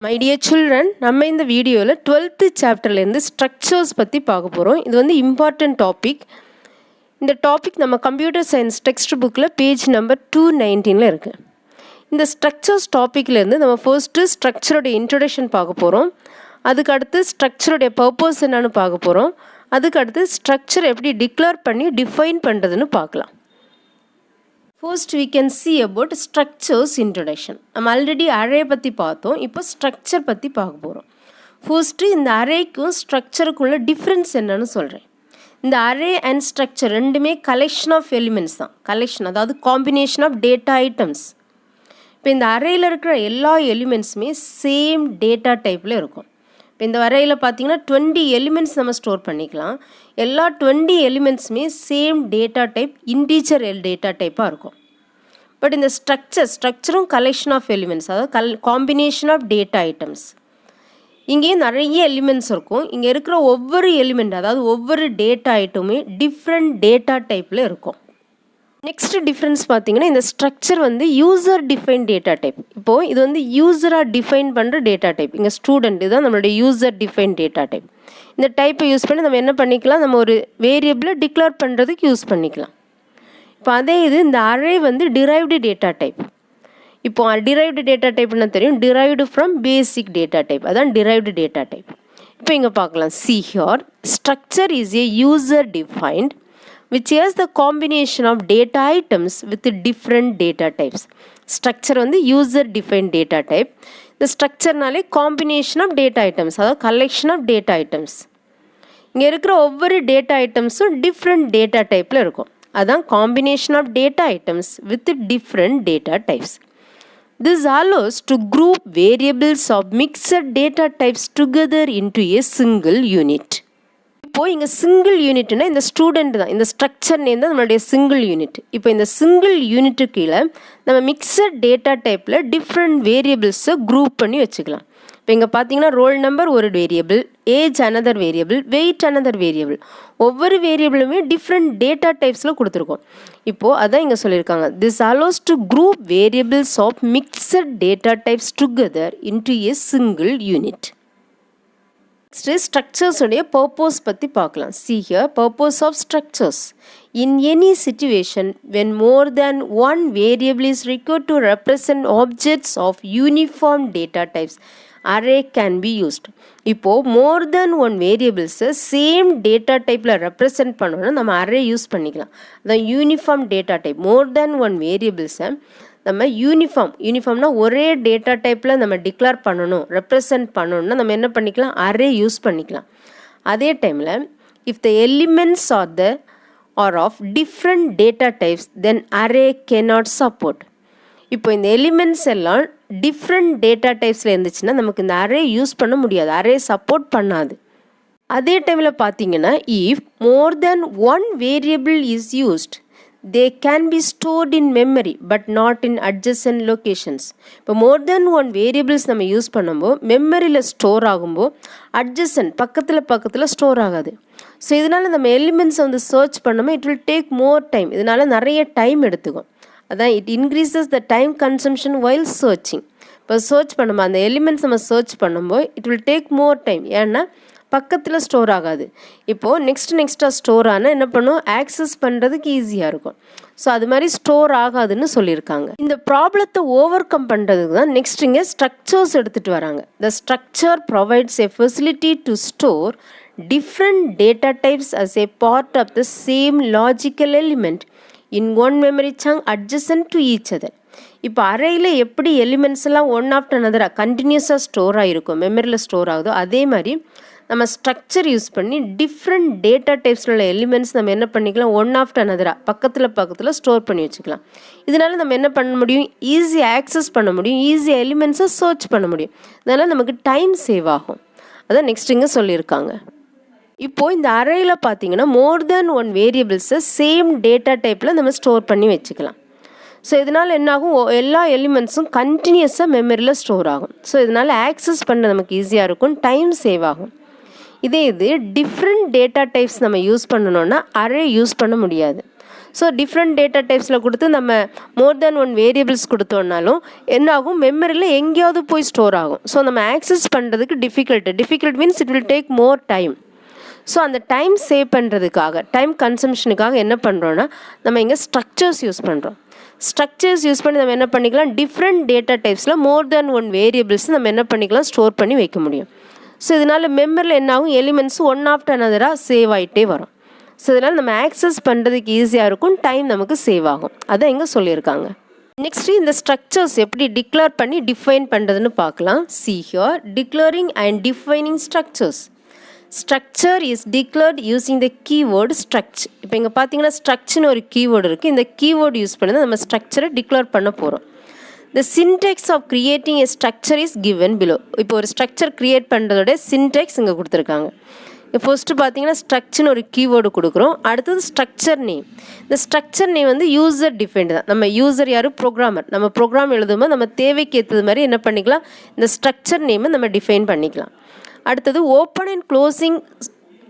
My dear children, நம்ம இந்த வீடியோவில் 12th சாப்டர்லேருந்து ஸ்ட்ரக்சர்ஸ் பற்றி பார்க்க போகிறோம். இது வந்து இம்பார்ட்டன்ட் டாபிக். இந்த டாபிக் நம்ம கம்ப்யூட்டர் சயின்ஸ் டெக்ஸ்ட் புக்கில் பேஜ் நம்பர் 219 இருக்குது. இந்த ஸ்ட்ரக்சர்ஸ் டாப்பிக்லேருந்து நம்ம ஃபர்ஸ்ட்டு ஸ்ட்ரக்சருடைய இன்ட்ரடக்ஷன் பார்க்க போகிறோம். அதுக்கு அடுத்து ஸ்ட்ரக்சருடைய பர்பஸ் என்னன்னு பார்க்க போகிறோம். அதுக்கு அடுத்து ஸ்ட்ரக்சர் எப்படி டிக்ளேர் பண்ணி டிஃபைன் பண்ணுறதுன்னு பார்க்கலாம். First we can see about structures introduction. நம்ம ஆல்ரெடி அரே பற்றி பார்த்தோம். இப்போ ஸ்ட்ரக்சர் பற்றி பார்க்க போகிறோம். ஃபர்ஸ்ட்டு இந்த அரேக்கும் ஸ்ட்ரக்சருக்குள்ள டிஃப்ரென்ஸ் என்னன்னு சொல்கிறேன். இந்த அரே அண்ட் ஸ்ட்ரக்சர் ரெண்டுமே கலெக்ஷன் ஆஃப் எலிமெண்ட்ஸ் தான். கலெக்ஷன் அதாவது காம்பினேஷன் ஆஃப் டேட்டா ஐட்டம்ஸ். இப்போ இந்த அரேயில் இருக்கிற எல்லா எலிமெண்ட்ஸுமே சேம் டேட்டா டைப்பில் இருக்கும். இப்போ இந்த அரேயில் பார்த்தீங்கன்னா 20 எலிமெண்ட்ஸ் நம்ம ஸ்டோர் பண்ணிக்கலாம். எல்லா 20 எலிமெண்ட்ஸுமே same data type integer data டைப்பாக இருக்கும். பட் இந்த ஸ்ட்ரக்சரும் கலெக்ஷன் ஆஃப் எலிமெண்ட்ஸ், அதாவது காம்பினேஷன் ஆஃப் டேட்டா ஐட்டம்ஸ். இங்கேயும் நிறைய எலிமெண்ட்ஸ் இருக்கும். இங்கே இருக்கிற ஒவ்வொரு எலிமெண்ட், அதாவது ஒவ்வொரு டேட்டா ஐட்டமுமே டிஃப்ரெண்ட் டேட்டா டைப்பில் இருக்கும். நெக்ஸ்ட் டிஃப்ரென்ஸ் பார்த்தீங்கன்னா, இந்த ஸ்ட்ரக்சர் வந்து யூசர் டிஃபைன் டேட்டா டைப். இப்போது இது வந்து யூசராக டிஃபைன் பண்ணுற டேட்டா டைப். இங்கே ஸ்டூடெண்ட் இதுதான் நம்மளுடைய யூசர் டிஃபைன் டேட்டா டைப். இந்த டைப்பை யூஸ் பண்ணி நம்ம என்ன பண்ணிக்கலாம், நம்ம ஒரு வேரியபிளை டிக்ளேர் பண்ணுறதுக்கு யூஸ் பண்ணிக்கலாம். இப்போ அதே இது இந்த அரே வந்து டிரைவ்டு டேட்டா டைப். இப்போ டிரைவ்டு டேட்டா டைப்னா தெரியும், derived from basic data type, அதான் டிரைவ்டு டேட்டா டைப். இப்போ இங்கே பார்க்கலாம், see here structure is a user defined which has the combination of data items with different data types. Structure வந்து user defined data type. இந்த ஸ்ட்ரக்சர்னாலே combination of data items, அதாவது collection of data items. இங்கே இருக்கிற ஒவ்வொரு data ஐட்டம்ஸும் different data டைப்பில் இருக்கும். அதான் combination of data items with different data types. This allows to group variables of mixed data types together into a single unit. இப்போது இங்கே single யூனிட்னா இந்த ஸ்டூடெண்ட் தான், இந்த ஸ்ட்ரக்சர் நேம் தான் நம்மளுடைய சிங்கிள் யூனிட். இப்போ இந்த சிங்கிள் யூனிட்டு கீழே நம்ம மிக்சட் டேட்டா டைப்பில் டிஃப்ரெண்ட் வேரியபிள்ஸை குரூப் பண்ணி வச்சுக்கலாம். இப்போ இங்கே பார்த்தீங்கன்னா ரோல் நம்பர் ஒரு variable, age another variable, weight another variable. ஒவ்வொரு வேரியபிளுமே டிஃப்ரெண்ட் டேட்டா டைப்ஸில் கொடுத்துருக்கோம். இப்போது அதான் இங்கே சொல்லியிருக்காங்க, this allows to group variables of mixed data types together into a single unit. Next ஸ்ட்ரக்சர்ஸுடைய பர்பஸ் பற்றி பார்க்கலாம். See here, purpose of structures. In any situation when more than one variable is required to represent objects of uniform data types, array can be used. இப்போது more than one variables same data டைப்பில் represent பண்ணணும்னா நம்ம array use பண்ணிக்கலாம். அதான் uniform data type. மோர் than one வேரியபிள்ஸை நம்ம யூனிஃபார்ம்னா ஒரே data டைப்பில் நம்ம டிக்ளேர் பண்ணணும், ரெப்ரசன்ட் பண்ணணும்னா நம்ம என்ன பண்ணிக்கலாம், அரே யூஸ் பண்ணிக்கலாம். அதே டைமில் if the elements are of different data types then array cannot support. இப்போ இந்த எலிமெண்ட்ஸ் எல்லாம் டிஃப்ரெண்ட் டேட்டா டைப்ஸில் இருந்துச்சுன்னா நமக்கு இந்த அரே யூஸ் பண்ண முடியாது, அரே சப்போர்ட் பண்ணாது. அதே டைமில் பார்த்தீங்கன்னா if more than one variable is used they can be stored in memory but not in adjacent locations. இப்போ மோர் தென் ஒன் வேரியபிள்ஸ் நம்ம யூஸ் பண்ணும்போது மெமரியில் ஸ்டோர் ஆகும்போது அட்ஜசன்ட் பக்கத்தில் ஸ்டோர் ஆகாது. ஸோ இதனால் நம்ம எலிமெண்ட்ஸை வந்து சர்ச் பண்ணும்போது it will take more time. இதனால் நிறைய டைம் எடுத்துக்கும். அதான் it increases the time consumption while searching. இப்போ சர்ச் பண்ணும்போது அந்த எலிமெண்ட்ஸ் நம்ம சர்ச் பண்ணும்போது it will take more time. ஏன்னா பக்கத்தில் ஸ்டோர் ஆகாது. இப்போது நெக்ஸ்ட்டாக ஸ்டோர் ஆனால் என்ன பண்ணும், ஆக்சஸ் பண்ணுறதுக்கு ஈஸியாக இருக்கும். ஸோ அது மாதிரி ஸ்டோர் ஆகாதுன்னு சொல்லியிருக்காங்க. இந்த ப்ராப்ளத்தை ஓவர் கம் பண்ணுறதுக்கு தான் நெக்ஸ்ட் இங்கே ஸ்ட்ரக்சர்ஸ் எடுத்துகிட்டு வராங்க. The structure provides a facility to store different data types as a part of the same logical element in one memory chunk adjacent to each other. இப்போ அரேயில் எப்படி எலிமெண்ட்ஸ் எல்லாம் one after அனதராக கண்டினியூஸாக store ஆகிருக்கும், மெமரியில் store ஆகுதோ அதே மாதிரி நம்ம ஸ்ட்ரக்சர் யூஸ் பண்ணி டிஃப்ரெண்ட் டேட்டா டைப்ஸில் உள்ள எலிமெண்ட்ஸ் நம்ம என்ன பண்ணிக்கலாம், ஒன் ஆஃப்டர் அனதராக பக்கத்தில் ஸ்டோர் பண்ணி வச்சுக்கலாம். இதனால் நம்ம என்ன பண்ண முடியும், ஈஸியாக ஆக்சஸ் பண்ண முடியும், ஈஸியாக எலிமெண்ட்ஸை சர்ச் பண்ண முடியும். இதனால் நமக்கு டைம் சேவ் ஆகும். அதான் நெக்ஸ்ட் இங்கே சொல்லியிருக்காங்க. இப்போது இந்த அரேயில் பார்த்தீங்கன்னா மோர் தேன் ஒன் வேரியபிள்ஸை சேம் டேட்டா டைப்பில் நம்ம ஸ்டோர் பண்ணி வச்சுக்கலாம். ஸோ இதனால் என்னாகும், எல்லா எலிமெண்ட்ஸும் கண்டினியூஸாக மெமரியில் ஸ்டோர் ஆகும். ஸோ இதனால் ஆக்சஸ் பண்ண நமக்கு ஈஸியாக இருக்கும், டைம் சேவ் ஆகும். இதே இது டிஃப்ரெண்ட் டேட்டா டைப்ஸ் நம்ம யூஸ் பண்ணணுன்னா அரே யூஸ் பண்ண முடியாது. ஸோ டிஃப்ரெண்ட் டேட்டா டைப்ஸில் கொடுத்து நம்ம மோர் தேன் ஒன் வேரியபிள்ஸ் கொடுத்தோம்னாலும் என்ன ஆகும், மெமரியில் எங்கேயாவது போய் ஸ்டோர் ஆகும். ஸோ நம்ம ஆக்சஸ் பண்ணுறதுக்கு difficult means it will take more time. So அந்த டைம் சேவ் பண்ணுறதுக்காக, டைம் கன்சம்ஷனுக்காக என்ன பண்ணுறோன்னா நம்ம இங்கே ஸ்ட்ரக்சர்ஸ் யூஸ் பண்ணுறோம். ஸ்ட்ரக்சர்ஸ் யூஸ் பண்ணி நம்ம என்ன பண்ணிக்கலாம், டிஃப்ரெண்ட் டேட்டா டைப்ஸில் மோர் தேன் ஒன் வேரியபிள்ஸ் நம்ம என்ன பண்ணிக்கலாம், ஸ்டோர் பண்ணி வைக்க முடியும். ஸோ இதனால் மெமரியில் என்ன ஆகும், எலிமெண்ட்ஸ் ஒன் ஆஃப்டர் அனதராக சேவ் ஆகிட்டே வரும். ஸோ இதனால் நம்ம ஆக்சஸ் பண்ணுறதுக்கு ஈஸியாக இருக்கும், டைம் நமக்கு சேவ் ஆகும். அதான் இங்கே சொல்லியிருக்காங்க. நெக்ஸ்ட்டு இந்த ஸ்ட்ரக்சர்ஸ் எப்படி டிக்ளேர் பண்ணி டிஃபைன் பண்ணுறதுன்னு பார்க்கலாம். See here, declaring and defining structures. Structure is declared using the keyword struct. இப்போ இங்கே பார்த்தீங்கன்னா ஸ்ட்ரக்சர்னு ஒரு கீவேர்டு இருக்குது. இந்த கீவேர்டு யூஸ் பண்ணி தான் நம்ம ஸ்ட்ரக்சரை டிக்ளேர் பண்ண போகிறோம். The syntax of creating a structure is given below. இப்போ ஒரு ஸ்ட்ரக்சர் க்ரியேட் பண்ணுறதோட சின்டெக்ஸ் இங்கே கொடுத்துருக்காங்க. ஃபர்ஸ்ட்டு பார்த்தீங்கன்னா ஸ்ட்ரக்சர்னு ஒரு கீவேர்டு கொடுக்குறோம். அடுத்தது ஸ்ட்ரக்சர் நேம். இந்த ஸ்ட்ரக்சர் நேம் வந்து யூசர் டிஃபைன்டு தான். நம்ம யூசர் யார், ப்ரோக்ராமர். நம்ம ப்ரோக்ராம் எழுதும்போது நம்ம தேவைக்கு ஏற்றது மாதிரி என்ன பண்ணிக்கலாம், இந்த ஸ்ட்ரக்சர் நேமை நம்ம டிஃபைன் பண்ணிக்கலாம். அடுத்தது ஓப்பன் அண்ட் க்ளோசிங்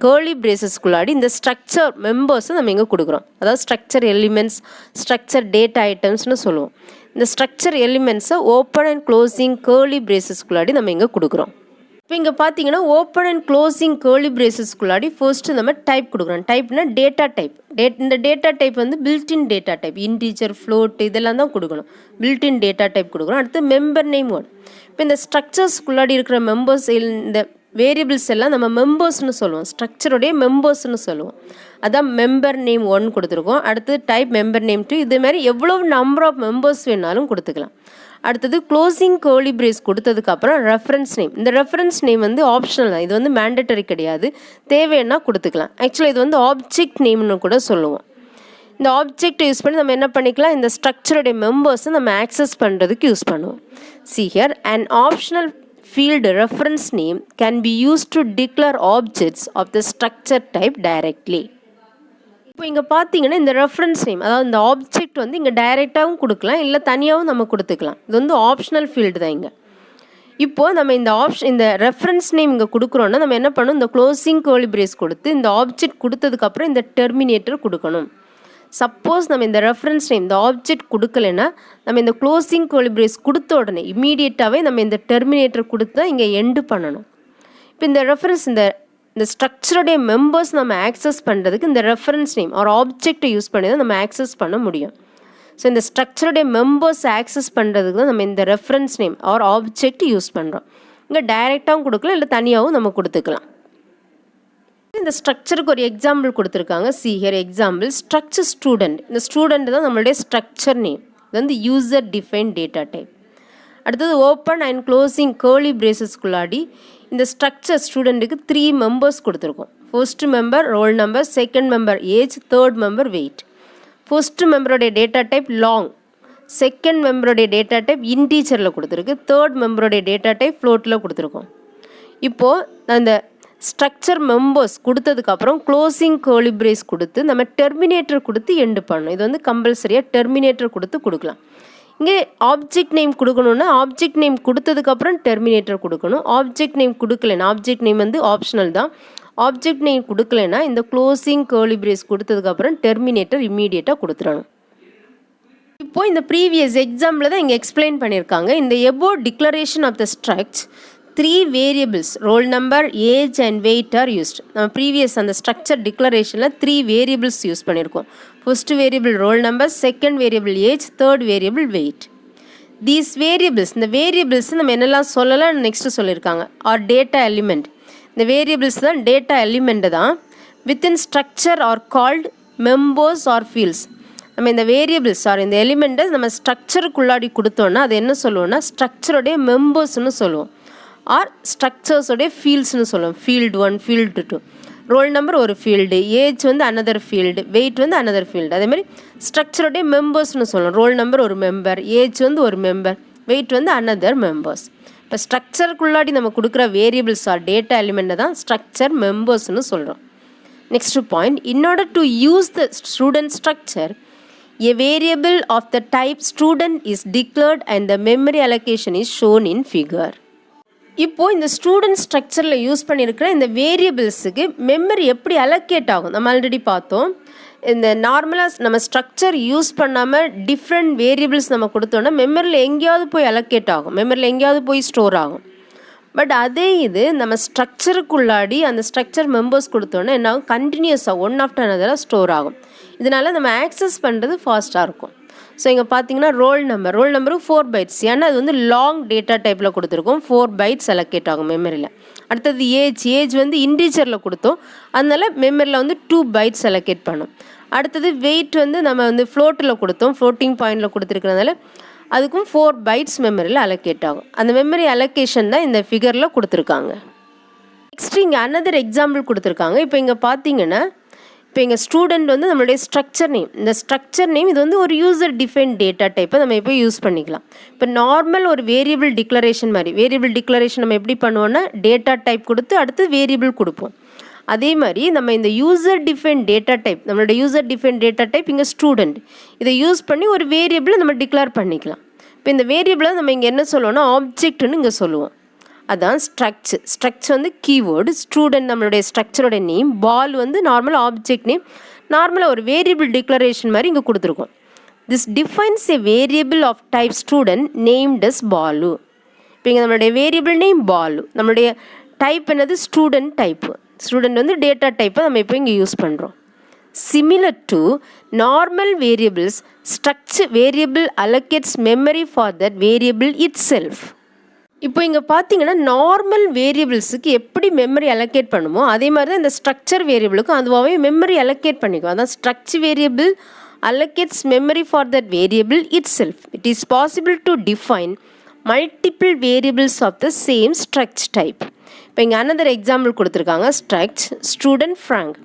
கேர்லி பிரேசஸ்குள்ளாடி இந்த ஸ்ட்ரக்சர் மெம்பர்ஸை நம்ம எங்கே கொடுக்குறோம், அதாவது ஸ்ட்ரக்சர் எலிமெண்ட்ஸ், ஸ்ட்ரக்சர் டேட்டா ஐட்டம்ஸ்னு சொல்லுவோம். இந்த ஸ்ட்ரக்சர் எலிமெண்ட்ஸை ஓப்பன் அண்ட் க்ளோசிங் கேர்லி பிரேசஸ்குள்ளாடி நம்ம எங்கே கொடுக்குறோம். இப்போ இங்கே பார்த்தீங்கன்னா ஓப்பன் அண்ட் க்ளோசிங் கேர்லி பிரேசஸ்குள்ளாடி ஃபர்ஸ்ட்டு நம்ம டைப் கொடுக்குறோம். டைப்னா டேட்டா டைப். இந்த டேட்டா டைப் வந்து built in data type, integer, float இதெல்லாம் தான் கொடுக்கணும். பில்டின் டேட்டா டைப் கொடுக்குறோம். அடுத்து மெம்பர் நேம் ஒன். இப்போ இந்த ஸ்ட்ரக்சர்ஸ்குள்ளாடி இருக்கிற மெம்பர்ஸ், இந்த வேரியபிள்ஸ் எல்லாம் நம்ம மெம்பர்ஸ்னு சொல்லுவோம், ஸ்ட்ரக்சருடைய மெம்பர்ஸ்னு சொல்லுவோம். அதான் மெம்பர் நேம் ஒன் கொடுத்துருக்கோம். அடுத்தது டைப் மெம்பர் நேம் டூ. இது மாதிரி எவ்வளோ நம்பர் ஆஃப் மெம்பர்ஸ் வேணாலும் கொடுத்துக்கலாம். அடுத்தது க்ளோசிங் கேர்லி பிரேஸ் கொடுத்ததுக்கப்புறம் ரெஃபரன்ஸ் நேம். இந்த ரெஃபரன்ஸ் நேம் வந்து ஆப்ஷனல் தான், இது வந்து மேண்டட்டரி கிடையாது, தேவைன்னா கொடுத்துக்கலாம். ஆக்சுவலாக இது வந்து ஆப்ஜெக்ட் நேம்னு கூட சொல்லுவோம். இந்த ஆப்ஜெக்ட் யூஸ் பண்ணி நம்ம என்ன பண்ணிக்கலாம், இந்த ஸ்ட்ரக்சருடைய மெம்பர்ஸை நம்ம ஆக்சஸ் பண்ணுறதுக்கு யூஸ் பண்ணுவோம். See here, an optional field reference name can be used to declare objects of the structure type directly. இப்போ இங்கே பார்த்தீங்கன்னா இந்த ரெஃபரன்ஸ் நேம், அதாவது இந்த ஆப்ஜெக்ட் வந்து இங்கே டைரெக்டாகவும் கொடுக்கலாம், இல்லை தனியாகவும் நம்ம கொடுத்துக்கலாம். இது வந்து ஆப்ஷனல் ஃபீல்டு தான் இங்கே. இப்போது நம்ம இந்த ரெஃபரன்ஸ் நேம் இங்கே கொடுக்குறோன்னா நம்ம என்ன பண்ணணும், இந்த க்ளோசிங் கேர்லி பிரேஸ் கொடுத்து இந்த ஆப்ஜெக்ட் கொடுத்ததுக்கப்புறம் இந்த டெர்மினேட்டர் கொடுக்கணும். சப்போஸ் நம்ம இந்த ரெஃபரன்ஸ் நேம், இந்த ஆப்ஜெக்ட் கொடுக்கலைன்னா நம்ம இந்த க்ளோசிங் கேர்லி பிரேஸ் கொடுத்த உடனே இமீடியட்டாகவே நம்ம இந்த டெர்மினேட்டர் கொடுத்து தான் இங்கே எண்டு பண்ணணும். இப்போ இந்த ரெஃபரன்ஸ், இந்த ஸ்ட்ரக்சருடைய மெம்பர்ஸ் நம்ம ஆக்சஸ் பண்ணுறதுக்கு இந்த ரெஃபரன்ஸ் நேம் ஒரு ஆப்ஜெக்டை யூஸ் பண்ணி தான் நம்ம ஆக்சஸ் பண்ண முடியும். ஸோ இந்த ஸ்ட்ரக்சருடைய மெம்பர்ஸ் ஆக்சஸ் பண்ணுறதுக்கு தான் நம்ம இந்த ரெஃபரன்ஸ் நேம் ஒரு ஆப்ஜெக்ட் யூஸ் பண்ணுறோம். இங்கே டைரெக்டாகவும் கொடுக்கலாம், இல்லை தனியாகவும் நம்ம கொடுத்துக்கலாம். இந்த ஸ்ட்ரக்சருக்கு ஒரு எக்ஸாம்பிள் கொடுத்துருக்காங்க. See here example, structure student. இந்த ஸ்டூடெண்ட் தான் நம்மளுடைய ஸ்ட்ரக்சர் நேம். இது வந்து யூசர் டிஃபைன் டேட்டா டைப். அடுத்தது ஓப்பன் அண்ட் க்ளோசிங் கேர்லி பிரேசஸ்குள்ளாடி இந்த ஸ்ட்ரக்சர் ஸ்டூடெண்ட்டுக்கு 3 மெம்பர்ஸ் கொடுத்துருக்கோம். First member roll number, second member age, third member weight. First மெம்பருடைய டேட்டா டைப் லாங், செகண்ட் மெம்பருடைய டேட்டா டைப் இன்டீஜரில் கொடுத்துருக்கு, தேர்ட் மெம்பருடைய டேட்டா டைப் ஃப்ளோட்டில் கொடுத்துருக்கோம். இப்போது அந்த ஸ்ட்ரக்சர் மெம்பர்ஸ் கொடுத்ததுக்கப்புறம் க்ளோசிங் கேர்லி பிரேஸ் கொடுத்து நம்ம டெர்மினேட்டர் கொடுத்து எண்டு பண்ணணும். இது வந்து கம்பல்சரியாக டெர்மினேட்டர் கொடுத்து கொடுக்கலாம். இங்கே ஆப்ஜெக்ட் நேம் கொடுக்கணுன்னா ஆப்ஜெக்ட் நேம் கொடுத்ததுக்கப்புறம் டெர்மினேட்டர் கொடுக்கணும். ஆப்ஜெக்ட் நேம் கொடுக்கலைன்னா, ஆப்ஜெக்ட் நேம் வந்து ஆப்ஷனல் தான், ஆப்ஜெக்ட் நேம் கொடுக்கலைன்னா இந்த க்ளோசிங் கேர்லி பிரேஸ் கொடுத்ததுக்கப்புறம் டெர்மினேட்டர் இம்மீடியட்டாக கொடுத்துடணும். இப்போது இந்த ப்ரீவியஸ் எக்ஸாம்பிளில் தான் இங்கே எக்ஸ்பிளைன் பண்ணியிருக்காங்க. இந்த above declaration of the struct 3 variables roll number, age and weight are used. நம்ம ப்ரீவியஸ் அந்த ஸ்ட்ரக்சர் டிக்ளரேஷனில் 3 வேரியபிள்ஸ் யூஸ் பண்ணியிருக்கோம். First variable roll number, second variable age, third variable weight. These variables, இந்த variables நம்ம என்னெல்லாம் சொல்லலாம் நெக்ஸ்ட்டு சொல்லியிருக்காங்க, are data element. இந்த வேரியபிள்ஸ் தான் டேட்டா எலிமெண்ட்டு தான். Within structure are called members or fields. நம்ம இந்த வேரியபிள்ஸ் ஆர் இந்த எலிமெண்ட்டை நம்ம ஸ்ட்ரக்சருக்குள்ளாடி கொடுத்தோன்னா அது என்ன சொல்லுவோம்னா ஸ்ட்ரக்சருடைய மெம்பர்ஸ்னு சொல்லுவோம், ஆர் ஸ்ட்ரக்சர்ஸோடைய ஃபீல்ட்ஸ்னு சொல்லுவோம். Field 1, field 2. ரோல் நம்பர் ஒரு ஃபீல்டு, ஏஜ் வந்து அனதர் ஃபீல்டு, வெயிட் வந்து அனதர் ஃபீல்டு. அதேமாதிரி ஸ்ட்ரக்சருடைய மெம்பர்ஸ்னு சொல்லுவோம். ரோல் நம்பர் ஒரு மெம்பர், ஏஜ் வந்து ஒரு மெம்பர், வெயிட் வந்து அனதர் மெம்பர்ஸ். இப்போ ஸ்ட்ரக்சருக்குள்ளாடி நம்ம கொடுக்குற வேரியபிள்ஸ் ஆர் டேட்டா எலிமெண்ட்டை தான் ஸ்ட்ரக்சர் மெம்பர்ஸ்னு சொல்கிறோம். Next point, in order to use the student structure, a variable of the type student is declared and the memory allocation is shown in figure. இப்போது இந்த student ஸ்ட்ரக்சரில் use பண்ணியிருக்கிற இந்த வேரியபிள்ஸுக்கு memory எப்படி allocate ஆகும் நம்ம ஆல்ரெடி பார்த்தோம். இந்த நார்மலாக நம்ம ஸ்ட்ரக்சர் யூஸ் பண்ணாமல் டிஃப்ரெண்ட் வேரியபிள்ஸ் நம்ம கொடுத்தோன்னா மெமரியில் எங்கேயாவது போய் அலோகேட் ஆகும், மெமரியில் எங்கேயாவது போய் ஸ்டோர் ஆகும். பட் அதே இது நம்ம ஸ்ட்ரக்சருக்குள்ளாடி அந்த ஸ்ட்ரக்சர் மெம்பர்ஸ் கொடுத்தோன்னா என்ன ஆகும், கண்டினியூஸாக ஒன் ஆஃப்டர் அனதராக ஸ்டோர் ஆகும். இதனால் நம்ம ஆக்சஸ் பண்ணுறது ஃபாஸ்ட்டாக இருக்கும். ஸோ இங்கே பார்த்தீங்கன்னா ரோல் நம்பரும் 4 bytes, ஏன்னா அது வந்து லாங் டேட்டா டைப்பில் கொடுத்துருக்கோம், 4 bytes அலோகேட் ஆகும் மெமரியில். அடுத்தது ஏஜ் வந்து இன்டீஜரில் கொடுத்தோம், அதனால் மெமரியில் வந்து 2 bytes அலோகேட் பண்ணும். அடுத்தது வெயிட் வந்து நம்ம வந்து ஃப்ளோட்டில் கொடுத்தோம், ஃப்ளோட்டிங் பாயிண்டில் கொடுத்துருக்கிறதுனால அதுக்கும் 4 bytes மெமரியில் அலோகேட் ஆகும். அந்த மெமரி அலோகேஷன் தான் இந்த ஃபிகரில் கொடுத்துருக்காங்க. நெக்ஸ்ட் இங்கே அனதர் எக்ஸாம்பிள் கொடுத்துருக்காங்க. இப்போ இங்கே பார்த்தீங்கன்னா இப்போ எங்கள் ஸ்டூடெண்ட் வந்து நம்மளுடைய ஸ்ட்ரக்சர் நேம், இந்த ஸ்ட்ரக்சர் நேம் இது வந்து ஒரு யூசர் டிஃபைன் டேட்டா டைப்பை நம்ம இப்போ யூஸ் பண்ணிக்கலாம். இப்போ நார்மல் ஒரு வேரியபிள் டிக்ளரேஷன் மாதிரி, வேரியபிள் டிக்ளரேஷன் நம்ம எப்படி பண்ணுவோன்னா டேட்டா டைப் கொடுத்து அடுத்து வேரியபிள் கொடுப்போம். அதே மாதிரி நம்ம இந்த யூசர் டிஃபைன் டேட்டா டைப், நம்மளோட யூசர் டிஃபைன் டேட்டா டைப் இங்கே ஸ்டூடெண்ட், இதை யூஸ் பண்ணி ஒரு வேரியபிளை நம்ம டிக்ளேர் பண்ணிக்கலாம். இப்போ இந்த வேரியபிளை நம்ம இங்கே என்ன சொல்லுவோம்னா ஆப்ஜெக்ட்னு இங்கே சொல்லுவோம். அதான் ஸ்ட்ரக்சர் வந்து கீவேர்டு, ஸ்டூடெண்ட் நம்மளுடைய ஸ்ட்ரக்சரோட நேம், பால் வந்து நார்மல் ஆப்ஜெக்ட் நேம், நார்மலாக ஒரு வேரியபிள் டிக்ளரேஷன் மாதிரி இங்கே கொடுத்துருக்கோம். This defines a variable of type student named as Balu. இப்போ இங்கே நம்மளுடைய வேரியபிள் நேம் பாலு, நம்மளுடைய டைப் என்னது ஸ்டூடெண்ட் டைப்பு, ஸ்டூடெண்ட் வந்து டேட்டா டைப்பை நம்ம இப்போ இங்கே யூஸ் பண்ணுறோம். Similar to normal variables, structure variable allocates memory for that variable itself. இப்போ இங்கே பார்த்தீங்கன்னா நார்மல் வேரியபிள்ஸுக்கு எப்படி மெமரி அலோகேட் பண்ணுமோ அதே மாதிரி தான் இந்த ஸ்ட்ரக்சர் வேரியபிளுக்கும் அதுவாகவே மெமரி அலோகேட் பண்ணிக்கும். அதான் structure variable allocates memory for that variable itself. It is possible to define multiple variables of the same structure type. இப்போ இங்கே another example கொடுத்துருக்காங்க, ஸ்டூடெண்ட் ஃப்ராங்க்.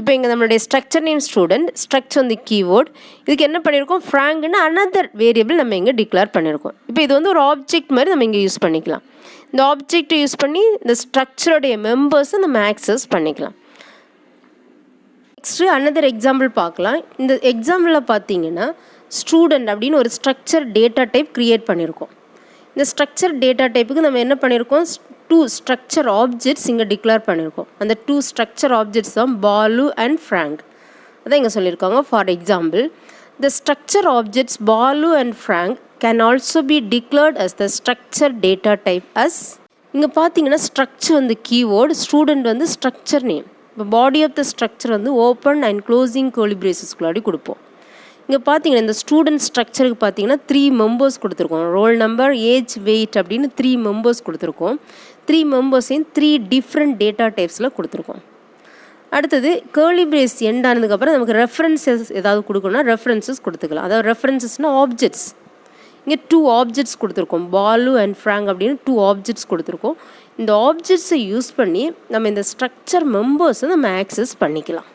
இப்போ இங்கே நம்மளுடைய ஸ்ட்ரக்சர் நேம் ஸ்டூடெண்ட், ஸ்ட்ரக்சர் வந்து கீவேர்ட், இதுக்கு என்ன பண்ணியிருக்கோம் ஃப்ராங்க்னு அனதர் வேரியபிள் நம்ம இங்கே டிக்ளேர் பண்ணியிருக்கோம். இப்போ இது வந்து ஒரு ஆப்ஜெக்ட் மாதிரி நம்ம இங்கே யூஸ் பண்ணிக்கலாம். இந்த ஆப்ஜெக்டை யூஸ் பண்ணி இந்த ஸ்ட்ரக்சருடைய மெம்பர்ஸை நம்ம ஆக்சஸ் பண்ணிக்கலாம். நெக்ஸ்ட்டு அனதர் எக்ஸாம்பிள் பார்க்கலாம். இந்த எக்ஸாம்பிளில் பார்த்தீங்கன்னா ஸ்டூடெண்ட் அப்படின்னு ஒரு ஸ்ட்ரக்சர் டேட்டா டைப் க்ரியேட் பண்ணியிருக்கோம். இந்த ஸ்ட்ரக்சர் டேட்டா டைப்புக்கு நம்ம என்ன பண்ணியிருக்கோம், 2 ஸ்ட்ரக்சர் ஆப்ஜெக்ட்ஸ் இங்கே டிக்ளேர் பண்ணியிருக்கோம். அந்த 2 ஸ்ட்ரக்சர் ஆப்ஜெக்ட்ஸ் தான் பாலு அண்ட் ஃப்ராங்க். அதான் இங்கே சொல்லியிருக்காங்க. For example, the structure objects Balu and Frank can also be declared as the structure data type as. இங்கே பார்த்தீங்கன்னா ஸ்ட்ரக்சர் வந்து கீவேர்டு, ஸ்டூடெண்ட் வந்து ஸ்ட்ரக்சர் நேம். இப்போ பாடி ஆஃப் த ஸ்ட்ரக்சர் வந்து ஓப்பன் அண்ட் க்ளோசிங் கர்லி பிரேசஸ்க்குள்ளாடி கொடுப்போம். இங்கே பார்த்தீங்கன்னா இந்த ஸ்டூடெண்ட் ஸ்ட்ரக்சருக்கு பார்த்தீங்கன்னா 3 மெம்பர்ஸ் கொடுத்துருக்கோம். ரோல் நம்பர், ஏஜ், வெயிட் அப்படின்னு 3 மெம்பர்ஸ் கொடுத்துருக்கோம். 3 மெம்பர்ஸையும் 3 டிஃப்ரெண்ட் டேட்டா டைப்ஸில் கொடுத்துருக்கோம். அடுத்தது கர்லி பிரேஸ் எண்ட் ஆனதுக்கப்புறம் நமக்கு ரெஃபரன்சஸ் ஏதாவது கொடுக்கணும்னா ரெஃபரன்சஸ் கொடுத்துக்கலாம். அதாவது ரெஃபரன்சஸ்னால் ஆப்ஜெக்ட்ஸ். இங்கே 2 ஆப்ஜெக்ட்ஸ் கொடுத்துருக்கோம், பாலு அண்ட் ஃப்ராங்க் அப்படின்னு 2 ஆப்ஜெக்ட்ஸ் கொடுத்துருக்கோம். இந்த ஆப்ஜெக்ட்ஸை யூஸ் பண்ணி நம்ம இந்த ஸ்ட்ரக்சர் மெம்பர்ஸை நம்ம ஆக்சஸ் பண்ணிக்கலாம்.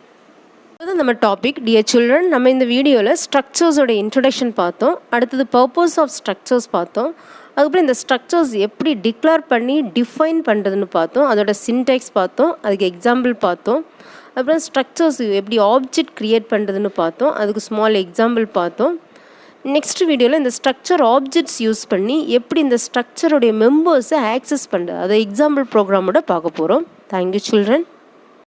இதுதான் நம்ம டாபிக். டியர் சில்ட்ரன், நம்ம இந்த வீடியோவில் ஸ்ட்ரக்சர்ஸோட இன்ட்ரடக்ஷன் பார்த்தோம். அடுத்தது பர்பஸ் ஆஃப் ஸ்ட்ரக்சர்ஸ் பார்த்தோம். அதுக்கப்புறம் இந்த ஸ்ட்ரக்சர்ஸ் எப்படி டிக்ளேர் பண்ணி டிஃபைன் பண்ணுறதுன்னு பார்த்தோம். அதோட சின்டெக்ஸ் பார்த்தோம், அதுக்கு எக்ஸாம்பிள் பார்த்தோம். அப்புறம் ஸ்ட்ரக்சர்ஸ் எப்படி ஆப்ஜெக்ட் க்ரியேட் பண்ணுறதுன்னு பார்த்தோம், அதுக்கு ஸ்மால் எக்ஸாம்பிள் பார்த்தோம். நெக்ஸ்ட் வீடியோவில் இந்த ஸ்ட்ரக்சர் ஆப்ஜெக்ட்ஸ் யூஸ் பண்ணி எப்படி இந்த ஸ்ட்ரக்சருடைய மெம்பர்ஸை ஆக்சஸ் பண்ணுறது அதை எக்ஸாம்பிள் ப்ரோக்ராமோட பார்க்க போகிறோம். Thank you children.